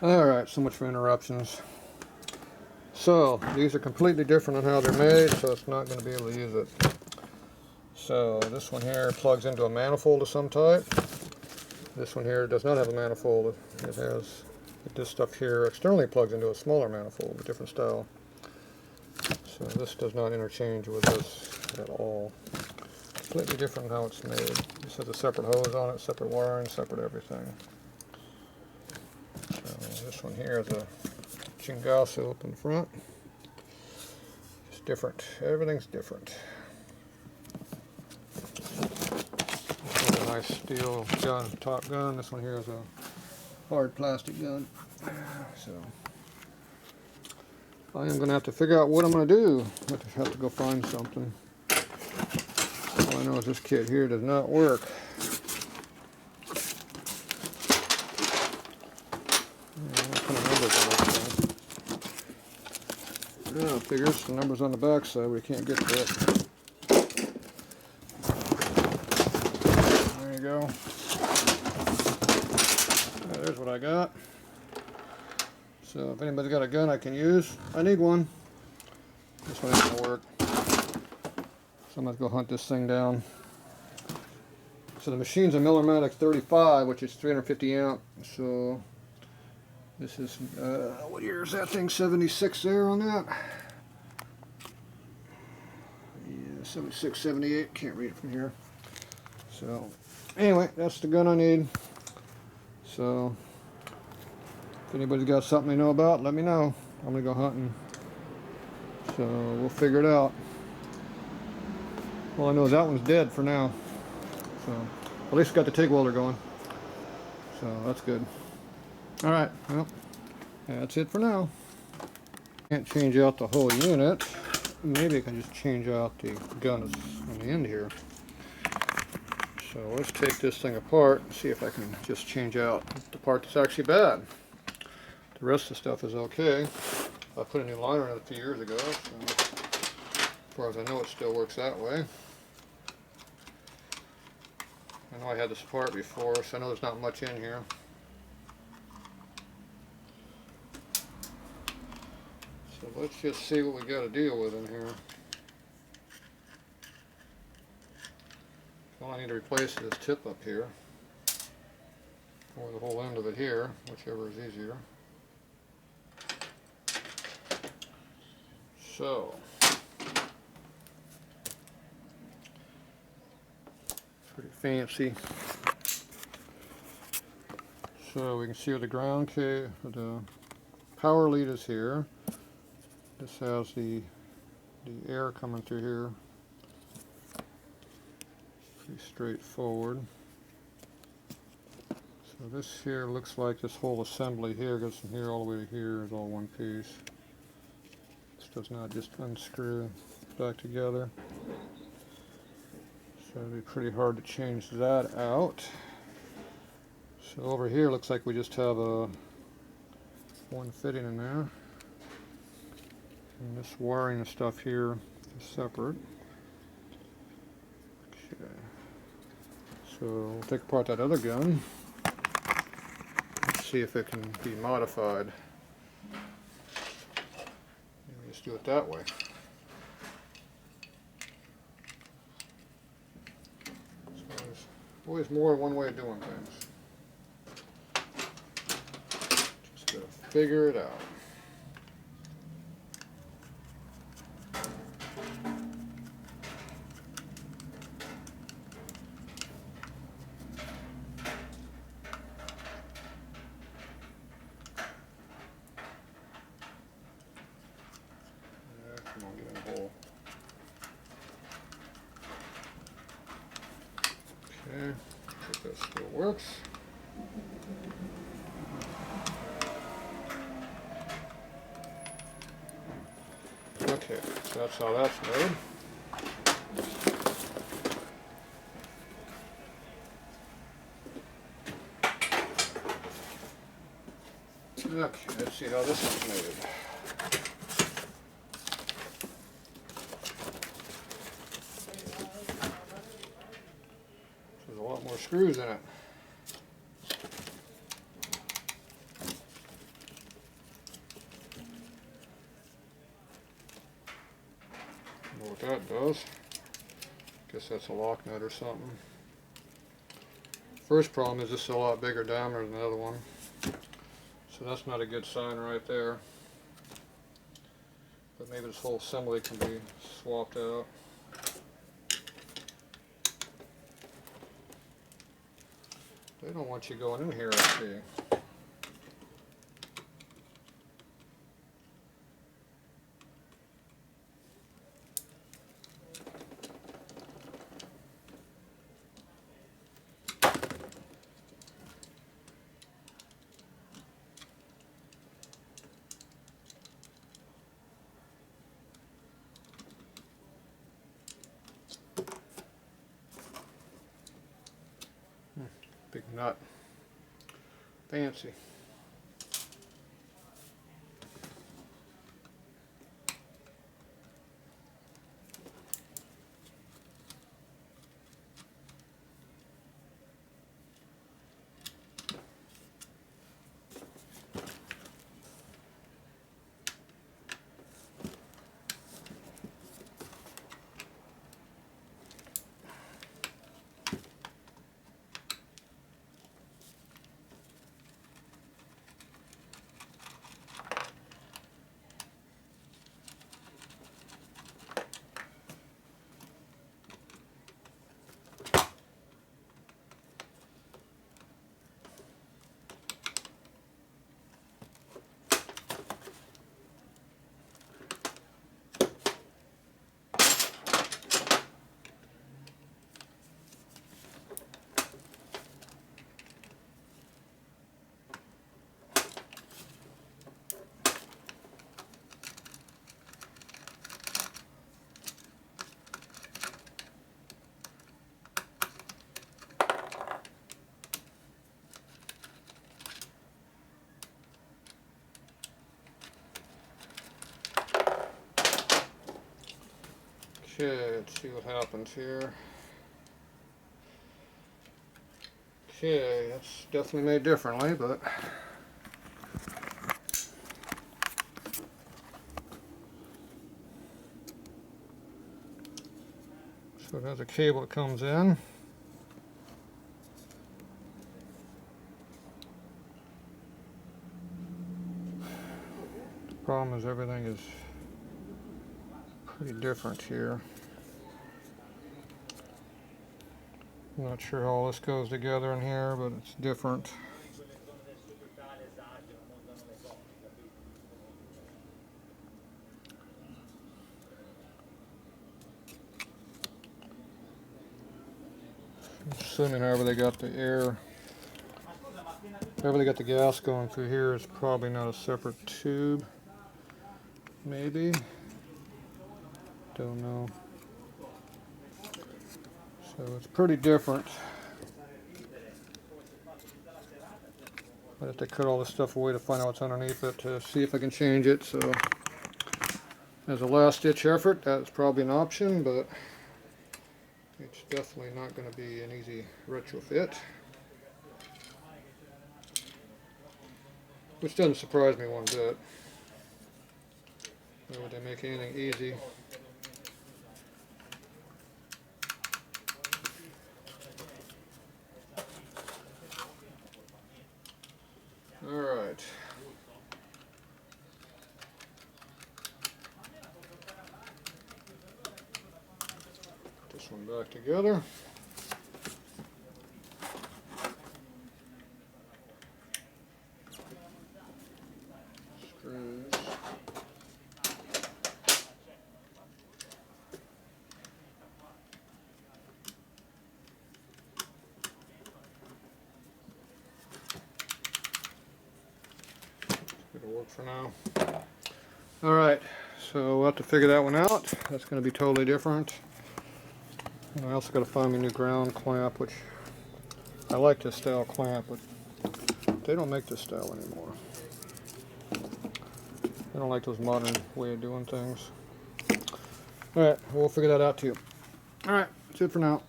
Alright, so much for interruptions. So, these are completely different on how they're made, so it's not going to be able to use it. So, this one here plugs into a manifold of some type. This one here does not have a manifold. It has this stuff here externally plugs into a smaller manifold, a different style. So this does not interchange with this at all. Completely different how it's made. This has a separate hose on it, separate wiring, separate everything. So this one here is a chingasu up in front. It's different. Everything's different. This is a nice steel gun, top gun. This one here is a hard plastic gun. So I am going to have to figure out what I'm going to do. I have to go find something. All I know is this kit here does not work. Yeah, I figure the numbers on the back side, we can't get to it. There you go. There's what I got. So if anybody's got a gun I can use, I need one. This one ain't gonna work. So I'm gonna go hunt this thing down. So the machine's a Millermatic 35, which is 350 amp. So this is, what year is that thing? 76 there on that? Yeah, 76, 78. Can't read it from here. So anyway, that's the gun I need. So if anybody's got something they know about, let me know. I'm gonna go hunting. So we'll figure it out. All I know is that one's dead for now. So at least got the TIG welder going. So that's good. Alright, well, that's it for now. Can't change out the whole unit. Maybe I can just change out the gun on the end here. So let's take this thing apart and see if I can just change out the part that's actually bad. The rest of the stuff is okay. I put a new liner in it a few years ago, so as far as I know it still works that way. I know I had this apart before, so I know there's not much in here. So let's just see what we got to deal with in here. All I need to replace is this tip up here, or the whole end of it here, whichever is easier. So, pretty fancy. So we can see where the ground cable, the power lead is here. This has the air coming through here. Pretty straightforward. So this here looks like this whole assembly here goes from here all the way to here is all one piece. This does not just unscrew back together. So it'd be pretty hard to change that out. So over here looks like we just have one fitting in there. And this wiring and stuff here is separate. Okay. So we'll take apart that other gun. Let's see if it can be modified. Maybe just do it that way. So there's always more than one way of doing things. Just gotta figure it out. Come on, get in the hole. Okay, hope that still works. Okay, so that's how that's made. Okay, let's see how this is made. There's a lot more screws in it. what that does. Guess that's a lock nut or something. First problem is this is a lot bigger diameter than the other one. So that's not a good sign right there. But maybe this whole assembly can be swapped out. They don't want you going in here, I see. Big nut. Fancy. Okay, let's see what happens here. Okay, that's definitely made differently, but so it has a cable that comes in. The problem is everything is pretty different here. I'm not sure how all this goes together in here, but it's different. Assuming however they got the air, however they got the gas going through here is probably not a separate tube. Maybe. Don't know. So it's pretty different. I have to cut all this stuff away to find out what's underneath it to see if I can change it. So as a last ditch effort, that's probably an option, but it's definitely not going to be an easy retrofit. Which doesn't surprise me one bit. Why would they make anything easy? Alright. Put this one back together. Screws. It'll work for now. Alright, so we'll have to figure that one out. That's going to be totally different. And I also got to find me a new ground clamp, which I like this style clamp, but they don't make this style anymore. I don't like those modern way of doing things. Alright, we'll figure that out too. Alright, that's it for now.